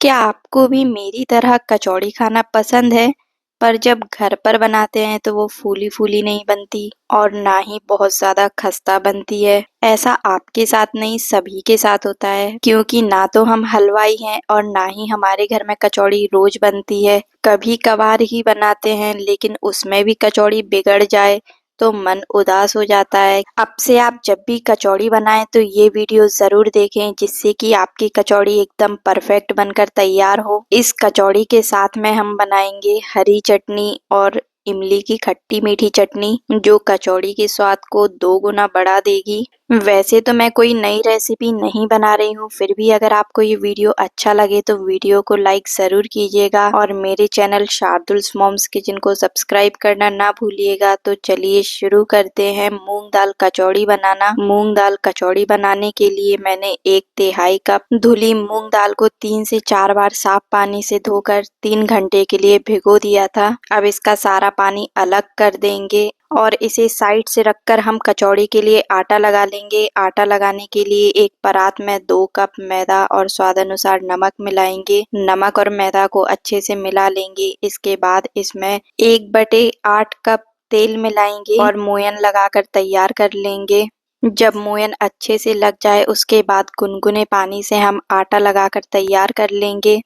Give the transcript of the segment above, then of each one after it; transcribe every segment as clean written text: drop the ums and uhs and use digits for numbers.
क्या आपको भी मेरी तरह कचौड़ी खाना पसंद है? पर जब घर पर बनाते हैं तो वो फूली-फूली नहीं बनती और ना ही बहुत ज़्यादा खस्ता बनती है। ऐसा आपके साथ नहीं सभी के साथ होता है क्योंकि ना तो हम हलवाई हैं और ना ही हमारे घर में कचौड़ी रोज बनती है। कभी-कभार ही बनाते हैं लेकिन उसमें भी कचौड़ी बिगड़ जाए तो मन उदास हो जाता है। अब से आप जब भी कचौड़ी बनाएं तो ये वीडियो ज़रूर देखें जिससे कि आपकी कचौड़ी एकदम परफेक्ट बनकर तैयार हो। इस कचौड़ी के साथ में हम बनाएंगे हरी चटनी और इमली की खट्टी मीठी चटनी जो कचौड़ी के स्वाद को 2 गुना बढ़ा देगी। वैसे तो मैं कोई नई रेसिपी नहीं बना रही हूँ, फिर भी अगर आपको ये वीडियो अच्छा लगे तो वीडियो को लाइक ज़रूर कीजिएगा और मेरे चैनल शार्दुल्स मॉम्स किचन को सब्सक्राइब करना ना भूलिएगा। तो चलिए शुरू करते हैं मूंग दाल कचौड़ी बनाना। मूंग दाल कचौड़ी बनाने के लिए मैंने 1/3 कप धुली मूंग दाल को 3 से 4 बार साफ पानी से धोकर 3 घंटे के लिए भिगो दिया था। अब इसका सारा पानी अलग कर देंगे और इसे साइड से रखकर हम कचौड़ी के लिए आटा लगा लेंगे। आटा लगाने के लिए एक परात में 2 कप मैदा और स्वाद अनुसार नमक मिलाएंगे। नमक और मैदा को अच्छे से मिला लेंगे। इसके बाद इसमें 1/8 कप तेल मिलाएंगे और मोयन लगाकर तैयार कर लेंगे। जब मोयन अच्छे से लग जाए उसके बाद गुनगुने पानी से हम आटा लगाकर तैयार कर लेंगे।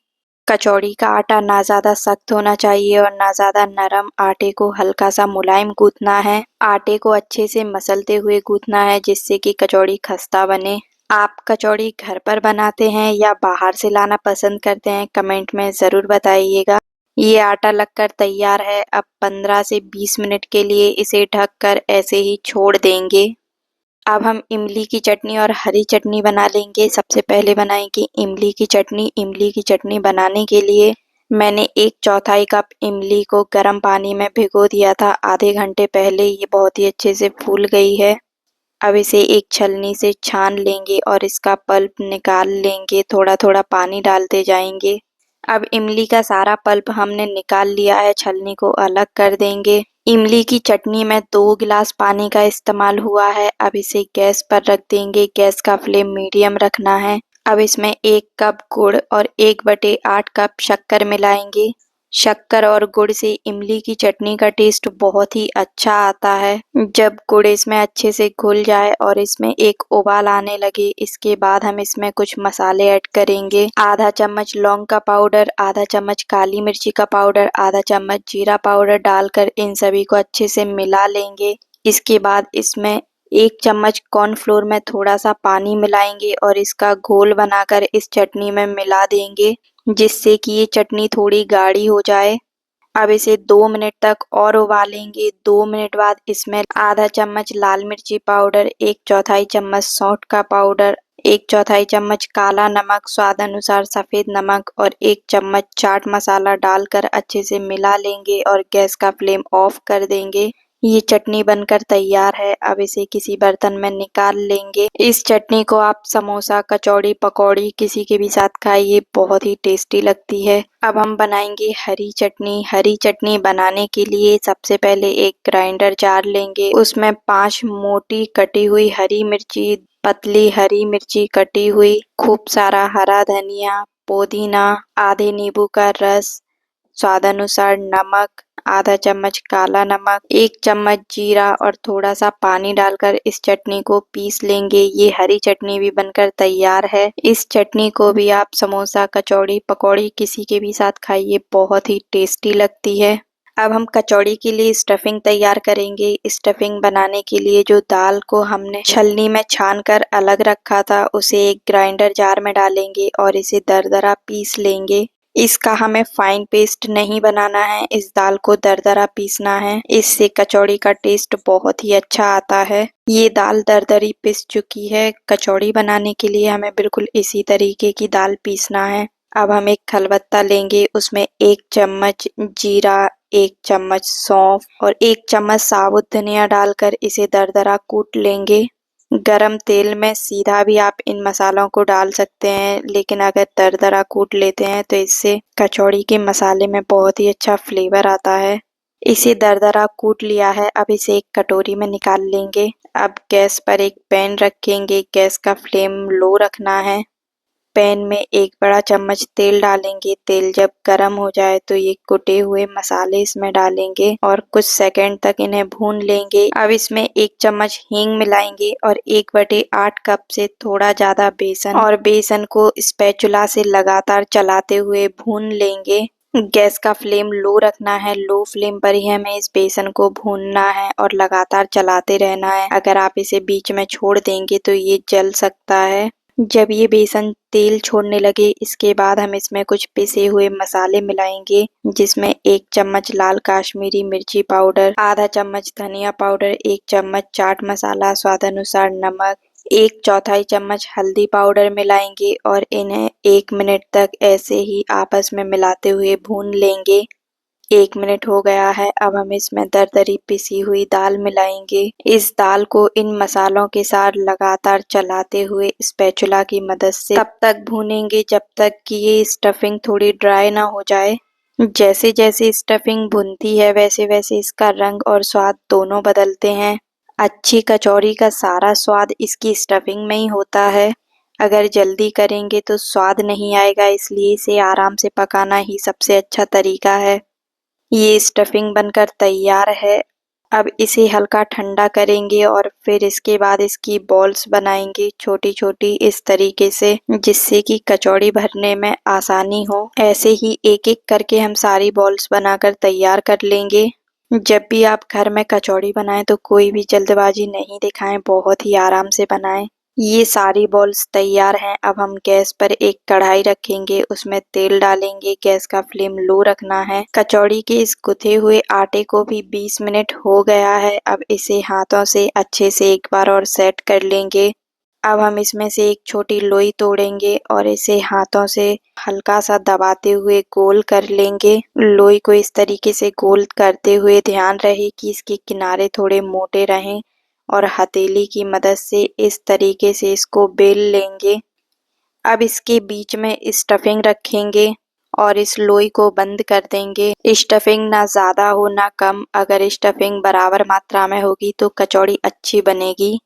कचौड़ी का आटा ना ज़्यादा सख्त होना चाहिए और ना ज़्यादा नरम। आटे को हल्का सा मुलायम गूंथना है। आटे को अच्छे से मसलते हुए गूंथना है जिससे कि कचौड़ी खस्ता बने। आप कचौड़ी घर पर बनाते हैं या बाहर से लाना पसंद करते हैं, कमेंट में ज़रूर बताइएगा। ये आटा लगकर तैयार है। अब 15 से 20 मिनट के लिए इसे ढककर ऐसे ही छोड़ देंगे। अब हम इमली की चटनी और हरी चटनी बना लेंगे। सबसे पहले बनाएंगे इमली की चटनी। इमली की चटनी बनाने के लिए मैंने 1/4 कप इमली को गर्म पानी में भिगो दिया था आधे घंटे पहले। ये बहुत ही अच्छे से फूल गई है। अब इसे एक छलनी से छान लेंगे और इसका पल्प निकाल लेंगे। थोड़ा थोड़ा पानी डालते जाएंगे। अब इमली का सारा पल्प हमने निकाल लिया है, छलनी को अलग कर देंगे। इमली की चटनी में 2 गिलास पानी का इस्तेमाल हुआ है। अब इसे गैस पर रख देंगे। गैस का फ्लेम मीडियम रखना है। अब इसमें 1 कप गुड़ और 1/8 कप शक्कर मिलाएंगे। शक्कर और गुड़ से इमली की चटनी का टेस्ट बहुत ही अच्छा आता है। जब गुड़ इसमें अच्छे से घुल जाए और इसमें एक उबाल आने लगे, इसके बाद हम इसमें कुछ मसाले ऐड करेंगे। आधा चम्मच लौंग का पाउडर, आधा चम्मच काली मिर्ची का पाउडर, आधा चम्मच जीरा पाउडर डालकर इन सभी को अच्छे से मिला लेंगे। इसके बाद इसमें 1 चम्मच कॉर्नफ्लोर में थोड़ा सा पानी मिलाएंगे और इसका घोल बनाकर इस चटनी में मिला देंगे जिससे कि ये चटनी थोड़ी गाढ़ी हो जाए। अब इसे 2 मिनट तक और उबालेंगे। 2 मिनट बाद इसमें आधा चम्मच लाल मिर्ची पाउडर, 1/4 चम्मच सौंठ का पाउडर, 1/4 चम्मच काला नमक, स्वाद अनुसार सफ़ेद नमक और 1 चम्मच चाट मसाला डालकर अच्छे से मिला लेंगे और गैस का फ्लेम ऑफ कर देंगे। ये चटनी बनकर तैयार है। अब इसे किसी बर्तन में निकाल लेंगे। इस चटनी को आप समोसा, कचौड़ी, पकौड़ी किसी के भी साथ खाइए, बहुत ही टेस्टी लगती है। अब हम बनाएंगे हरी चटनी। हरी चटनी बनाने के लिए सबसे पहले एक ग्राइंडर जार लेंगे। उसमें 5 मोटी कटी हुई हरी मिर्ची, पतली हरी मिर्ची कटी हुई, खूब सारा हरा धनिया, पुदीना, आधे नींबू का रस, स्वाद अनुसार नमक, आधा चम्मच काला नमक, 1 चम्मच जीरा और थोड़ा सा पानी डालकर इस चटनी को पीस लेंगे। ये हरी चटनी भी बनकर तैयार है। इस चटनी को भी आप समोसा, कचौड़ी, पकौड़ी किसी के भी साथ खाइए, बहुत ही टेस्टी लगती है। अब हम कचौड़ी के लिए स्टफिंग तैयार करेंगे। स्टफिंग बनाने के लिए जो दाल को हमने छलनी में छानकर अलग रखा था उसे एक ग्राइंडर जार में डालेंगे और इसे दरदरा पीस लेंगे। इसका हमें फाइन पेस्ट नहीं बनाना है, इस दाल को दरदरा पीसना है। इससे कचौड़ी का टेस्ट बहुत ही अच्छा आता है। ये दाल दरदरी पिस चुकी है। कचौड़ी बनाने के लिए हमें बिल्कुल इसी तरीके की दाल पीसना है। अब हम एक खलबत्ता लेंगे, उसमें 1 चम्मच जीरा, 1 चम्मच सौंफ और 1 चम्मच साबुत धनिया डालकर इसे दरदरा कूट लेंगे। गरम तेल में सीधा भी आप इन मसालों को डाल सकते हैं, लेकिन अगर दरदरा कूट लेते हैं तो इससे कचौड़ी के मसाले में बहुत ही अच्छा फ्लेवर आता है। इसे दरदरा कूट लिया है। अब इसे एक कटोरी में निकाल लेंगे। अब गैस पर एक पैन रखेंगे। गैस का फ्लेम लो रखना है। पैन में 1 बड़ा चम्मच तेल डालेंगे। तेल जब गरम हो जाए तो ये कुटे हुए मसाले इसमें डालेंगे और कुछ सेकंड तक इन्हें भून लेंगे। अब इसमें 1 चम्मच हींग मिलाएंगे और 1/8 कप से थोड़ा ज्यादा बेसन, और बेसन को स्पैचुला से लगातार चलाते हुए भून लेंगे। गैस का फ्लेम लो रखना है। लो फ्लेम पर ही हमें इस बेसन को भूनना है और लगातार चलाते रहना है। अगर आप इसे बीच में छोड़ देंगे तो ये जल सकता है। जब ये बेसन तेल छोड़ने लगे, इसके बाद हम इसमें कुछ पिसे हुए मसाले मिलाएंगे, जिसमें 1 चम्मच लाल काश्मीरी मिर्ची पाउडर, आधा चम्मच धनिया पाउडर, 1 चम्मच चाट मसाला, स्वादानुसार नमक, 1/4 चम्मच हल्दी पाउडर मिलाएंगे और इन्हें 1 मिनट तक ऐसे ही आपस में मिलाते हुए भून लेंगे। 1 मिनट हो गया है। अब हम इसमें दरदरी पिसी हुई दाल मिलाएंगे। इस दाल को इन मसालों के साथ लगातार चलाते हुए स्पैचुला की मदद से तब तक भूनेंगे जब तक कि ये स्टफिंग थोड़ी ड्राई ना हो जाए। जैसे जैसे स्टफिंग भुनती है वैसे वैसे इसका रंग और स्वाद दोनों बदलते हैं। अच्छी कचौड़ी का सारा स्वाद इसकी स्टफिंग में ही होता है। अगर जल्दी करेंगे तो स्वाद नहीं आएगा, इसलिए इसे आराम से पकाना ही सबसे अच्छा तरीका है। ये स्टफिंग बनकर तैयार है। अब इसे हल्का ठंडा करेंगे और फिर इसके बाद इसकी बॉल्स बनाएंगे छोटी छोटी इस तरीके से, जिससे कि कचौड़ी भरने में आसानी हो। ऐसे ही एक एक करके हम सारी बॉल्स बनाकर तैयार कर लेंगे। जब भी आप घर में कचौड़ी बनाएं तो कोई भी जल्दबाजी नहीं दिखाएं, बहुत ही आराम से बनाएं। ये सारी बॉल्स तैयार हैं। अब हम गैस पर एक कढ़ाई रखेंगे, उसमें तेल डालेंगे। गैस का फ्लेम लो रखना है। कचौड़ी के इस गुथे हुए आटे को भी 20 मिनट हो गया है। अब इसे हाथों से अच्छे से एक बार और सेट कर लेंगे। अब हम इसमें से एक छोटी लोई तोड़ेंगे और इसे हाथों से हल्का सा दबाते हुए गोल कर लेंगे। लोई को इस तरीके से गोल करते हुए ध्यान रहे कि इसके किनारे थोड़े मोटे रहें और हथेली की मदद से इस तरीके से इसको बेल लेंगे। अब इसके बीच में स्टफिंग रखेंगे और इस लोई को बंद कर देंगे। स्टफिंग ना ज़्यादा हो ना कम। अगर स्टफिंग बराबर मात्रा में होगी तो कचौड़ी अच्छी बनेगी।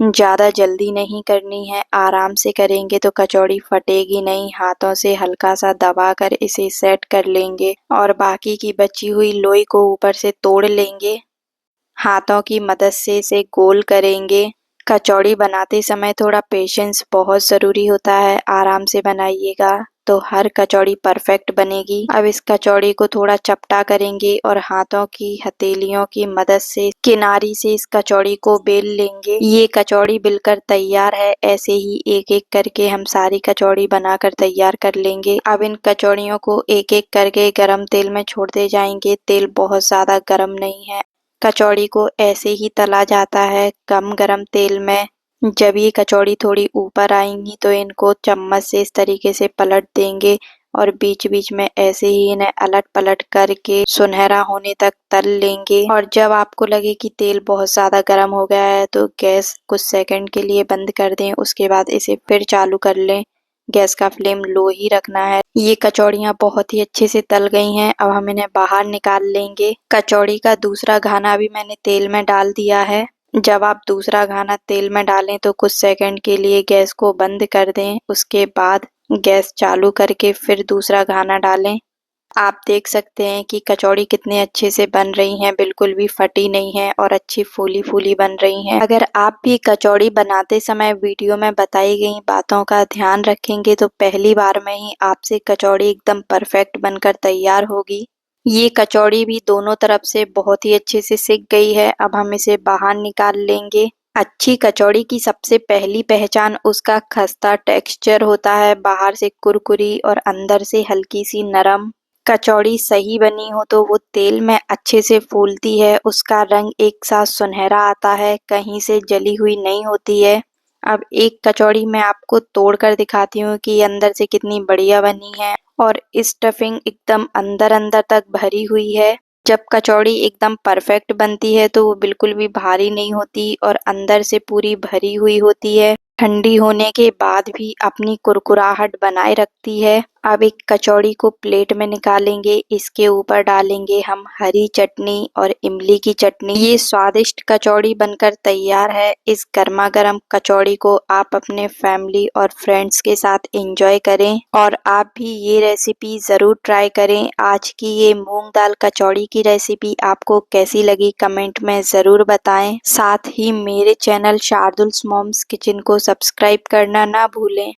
ज़्यादा जल्दी नहीं करनी है, आराम से करेंगे तो कचौड़ी फटेगी नहीं। हाथों से हल्का सा दबाकर इसे सेट कर लेंगे और बाकी की बची हुई लोई को ऊपर से तोड़ लेंगे। हाथों की मदद से इसे गोल करेंगे। कचौड़ी बनाते समय थोड़ा पेशेंस बहुत ज़रूरी होता है। आराम से बनाइएगा तो हर कचौड़ी परफेक्ट बनेगी। अब इस कचौड़ी को थोड़ा चपटा करेंगे और हाथों की हथेलियों की मदद से किनारी से इस कचौड़ी को बेल लेंगे। ये कचौड़ी बिलकर तैयार है। ऐसे ही एक एक करके हम सारी कचौड़ी बनाकर तैयार कर लेंगे। अब इन कचौड़ियों को एक एक करके गरम तेल में छोड़ते जाएंगे। तेल बहुत ज़्यादा गरम नहीं है। कचौड़ी को ऐसे ही तला जाता है कम गरम तेल में। जब ये कचौड़ी थोड़ी ऊपर आएंगी तो इनको चम्मच से इस तरीके से पलट देंगे और बीच बीच में ऐसे ही इन्हें अलट पलट करके सुनहरा होने तक तल लेंगे। और जब आपको लगे कि तेल बहुत ज़्यादा गर्म हो गया है तो गैस कुछ सेकंड के लिए बंद कर दें। उसके बाद इसे फिर चालू कर लें। गैस का फ्लेम लो ही रखना है। ये कचौड़ियाँ बहुत ही अच्छे से तल गई हैं। अब हम इन्हें बाहर निकाल लेंगे। कचौड़ी का दूसरा घाना भी मैंने तेल में डाल दिया है। जब आप दूसरा घाना तेल में डालें तो कुछ सेकंड के लिए गैस को बंद कर दें। उसके बाद गैस चालू करके फिर दूसरा घाना डालें। आप देख सकते हैं कि कचौड़ी कितने अच्छे से बन रही हैं, बिल्कुल भी फटी नहीं है और अच्छी फूली फूली बन रही हैं। अगर आप भी कचौड़ी बनाते समय वीडियो में बताई गई बातों का ध्यान रखेंगे तो पहली बार में ही आपसे कचौड़ी एकदम परफेक्ट बनकर तैयार होगी। ये कचौड़ी भी दोनों तरफ से बहुत ही अच्छे से सिक गई है। अब हम इसे बाहर निकाल लेंगे। अच्छी कचौड़ी की सबसे पहली पहचान उसका खस्ता टेक्सचर होता है, बाहर से कुरकुरी और अंदर से हल्की सी नरम। कचौड़ी सही बनी हो तो वो तेल में अच्छे से फूलती है, उसका रंग एक साथ सुनहरा आता है, कहीं से जली हुई नहीं होती है। अब एक कचौड़ी मैं आपको तोड़ कर दिखाती हूँ कि अंदर से कितनी बढ़िया बनी है और स्टफिंग एकदम अंदर अंदर तक भरी हुई है। जब कचौड़ी एकदम परफेक्ट बनती है तो वो बिल्कुल भी भारी नहीं होती और अंदर से पूरी भरी हुई होती है। ठंडी होने के बाद भी अपनी कुरकुराहट बनाए रखती है। अब एक कचौड़ी को प्लेट में निकालेंगे, इसके ऊपर डालेंगे हम हरी चटनी और इमली की चटनी। ये स्वादिष्ट कचौड़ी बनकर तैयार है। इस गर्मा गर्म कचौड़ी को आप अपने फैमिली और फ्रेंड्स के साथ एंजॉय करें और आप भी ये रेसिपी ज़रूर ट्राई करें। आज की ये मूंग दाल कचौड़ी की रेसिपी आपको कैसी लगी कमेंट में ज़रूर बताएं। साथ ही मेरे चैनल शार्दुल्स मॉम्स किचन को सब्सक्राइब करना ना भूलें।